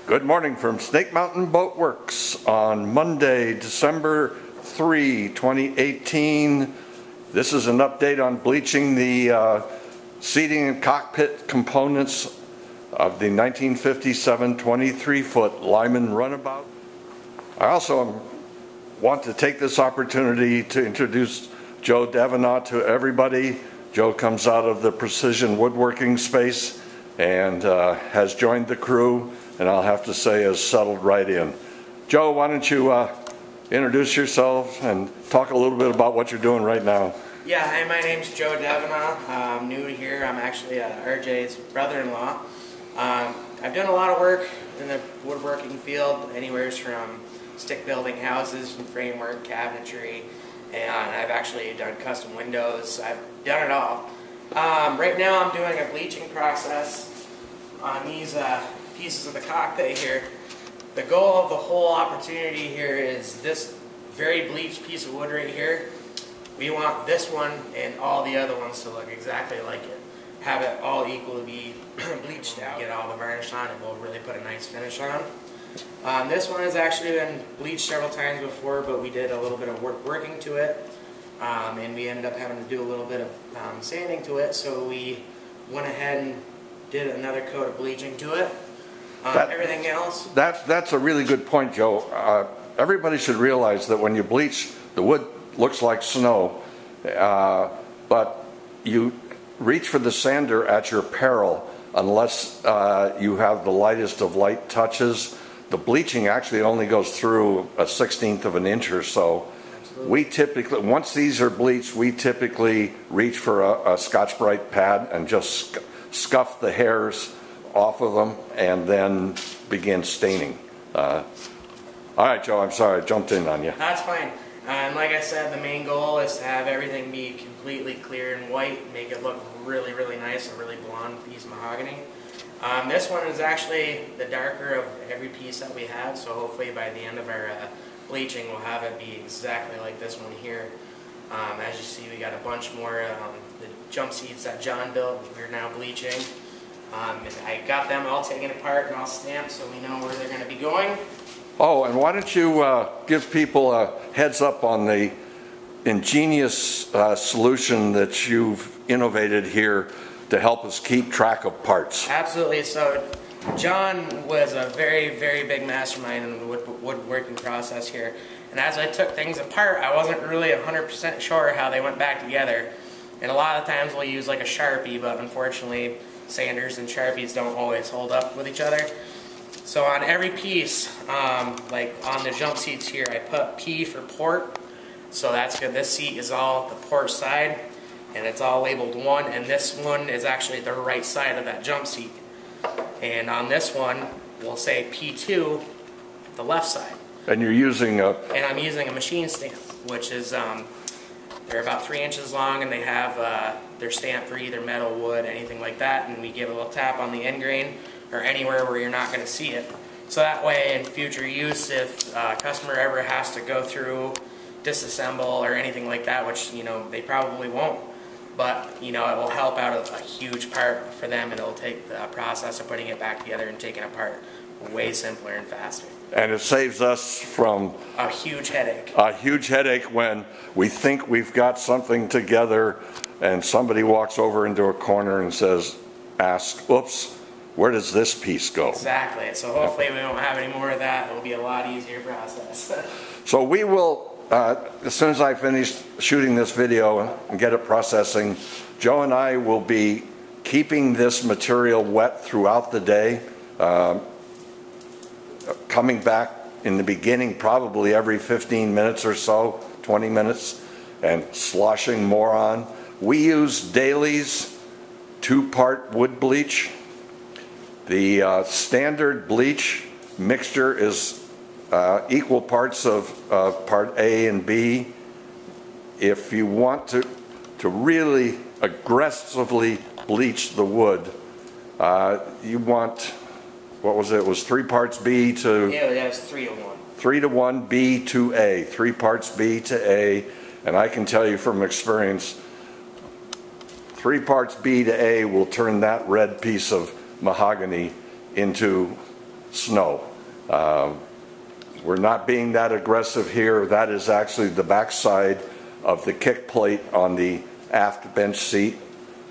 Good morning from Snake Mountain Boatworks on Monday, December 3, 2018. This is an update on bleaching the seating and cockpit components of the 1957 23-foot Lyman Runabout. I also want to take this opportunity to introduce Joe Davenant to everybody. Joe comes out of the precision woodworking space and has joined the crew, and I'll have to say has settled right in. Joe, why don't you introduce yourself and talk a little bit about what you're doing right now. Yeah, hi, my name's Joe Davenant. I'm new here. I'm actually RJ's brother-in-law. I've done a lot of work in the woodworking field, anywhere from stick building houses and framework, cabinetry, and I've actually done custom windows. I've done it all. Right now I'm doing a bleaching process on these pieces of the cockpit here. The goal of the whole opportunity here is this very bleached piece of wood right here. We want this one and all the other ones to look exactly like it. Have it all equally be bleached out. Get all the varnish on it will really put a nice finish on. This one has actually been bleached several times before, but we did a little bit of working to it. And we ended up having to do a little bit of sanding to it, so we went ahead and did another coat of bleaching to it. Everything else? That's a really good point, Joe. Everybody should realize that when you bleach, the wood looks like snow, but you reach for the sander at your peril unless you have the lightest of light touches. The bleaching actually only goes through a 1/16 of an inch or so. We typically, once these are bleached, we typically reach for a Scotch-Brite pad and just scuff the hairs off of them and then begin staining. All right, Joe, I'm sorry I jumped in on you. That's fine. And like I said, the main goal is to have everything be completely clear and white, make it look really, really nice, a really blonde piece of mahogany. This one is actually the darker of every piece that we have, so hopefully by the end of our bleaching we'll have it be exactly like this one here. As you see, we got a bunch more. The jump seats that John built, we're now bleaching. And I got them all taken apart and all stamped so we know where they're going to be going. Oh, and why don't you give people a heads up on the ingenious solution that you've innovated here to help us keep track of parts. Absolutely. So John was a very, very big mastermind in the woodworking process here. And as I took things apart, I wasn't really 100% sure how they went back together. And a lot of times we'll use like a Sharpie, but unfortunately sanders and Sharpies don't always hold up with each other. So on every piece, like on the jump seats here, I put P for port. So that's good. This seat is all the port side, and it's all labeled 1, and this one is actually the right side of that jump seat. And on this one, we'll say P2, the left side. And you're using a... And I'm using a machine stamp, which is, they're about 3 inches long, and they have, they're stamped for either metal, wood, anything like that, and we give a little tap on the end grain, or anywhere where you're not going to see it. So that way, in future use, if a customer ever has to go through, disassemble, or anything like that, which, you know, they probably won't, but, you know, it will help out a huge part for them, and it'll take the process of putting it back together and taking it apart way simpler and faster. And it saves us from a huge headache. A huge headache when we think we've got something together and somebody walks over into a corner and asks, oops, where does this piece go? Exactly. So hopefully we won't have any more of that. It will be a lot easier process. So we will, as soon as I finish shooting this video and get it processing, Joe and I will be keeping this material wet throughout the day. Coming back in the beginning probably every 15 minutes or so, 20 minutes, and sloshing more on. We use Daly's 2-part wood bleach. The standard bleach mixture is equal parts of part A and B. If you want to really aggressively bleach the wood, you want, what was it? It was 3 parts B to... Yeah, that was 3 to 1. 3 to 1 B to A. 3 parts B to A. And I can tell you from experience, 3 parts B to A will turn that red piece of mahogany into snow. We're not being that aggressive here. That is actually the backside of the kick plate on the aft bench seat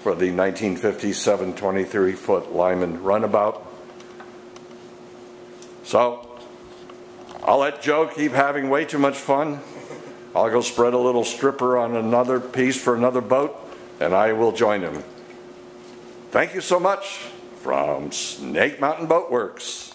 for the 1957 23-foot Lyman Runabout. So I'll let Joe keep having way too much fun. I'll go spread a little stripper on another piece for another boat, and I will join him. Thank you so much from Snake Mountain Boatworks.